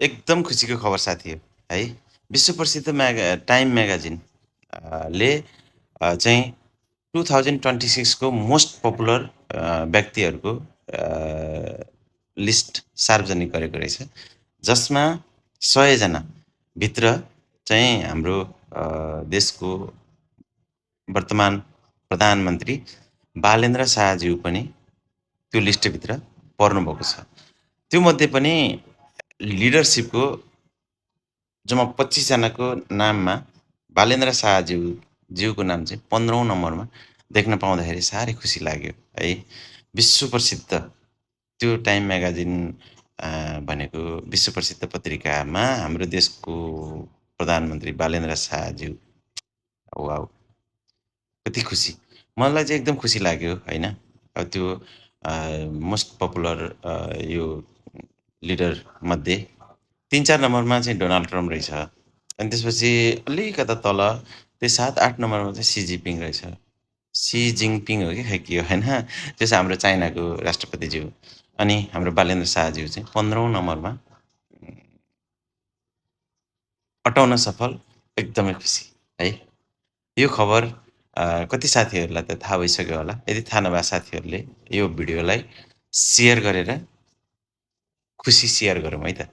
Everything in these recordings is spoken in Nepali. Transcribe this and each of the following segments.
एकदम खुसीको खबर साथी हो है। विश्व प्रसिद्ध टाइम म्यागाजिन ले चाहिँ 2026 को मोस्ट पपुलर व्यक्तिहरूको लिस्ट सार्वजनिक गरेको रहेछ, जसमा 100 जना भित्र चाहिँ हाम्रो देशको वर्तमान प्रधानमन्त्री बालेन्द्र शाहज्यू पनि त्यो लिस्टभित्र पर्नुभएको छ। त्यो मध्ये पनि लिडरसिपको जम्मा 25 जनाको नाममा बालेन्द्र शाहज्यूको नाम चाहिँ 15औं नम्बरमा देख्न पाउँदाखेरि साह्रै खुसी लाग्यो है। विश्व प्रसिद्ध त्यो टाइम म्यागाजिन भनेको विश्व प्रसिद्ध पत्रिकामा हाम्रो देशको प्रधानमन्त्री बालेन्द्र शाहज्यू, वाउ कति खुसी। मलाई चाहिँ एकदम खुसी लाग्यो हैन। अब त्यो मोस्ट पपुलर यो लिडर मध्ये 3-4 नम्बरमा चाहिँ डोनाल्ड ट्रम्प रहेछ। अनि त्यसपछि अलिकता तल त्यो 7-8 नम्बरमा चाहिँ सी जिनपिङ रहेछ। सी जिनपिङ हो कि खै के हो हैन, त्यो चाहिँ हाम्रो चाइनाको राष्ट्रपतिज्यू। अनि हाम्रो बालेन्द्र शाहज्यू चाहिँ 15औं नम्बरमा अटाउन सफल। एकदमै खुसी है। यो खबर कति साथीहरूलाई त थाहा भइसक्यो होला। यदि थाहा नभए साथीहरूले यो भिडियोलाई सेयर गरेर खुसी सेयर गरौँ है त।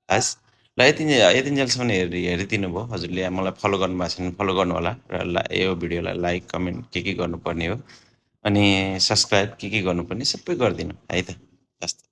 हस् ल, यतिन्जेलसम्म हेरिदिनु भयो हजुरले। मलाई फलो गर्नुभएको छैन फलो गर्नु होला र यो भिडियोलाई लाइक कमेन्ट के गर्नुपर्ने हो अनि सब्सक्राइब के गर्नुपर्ने सबै गरिदिनु है त। हस्।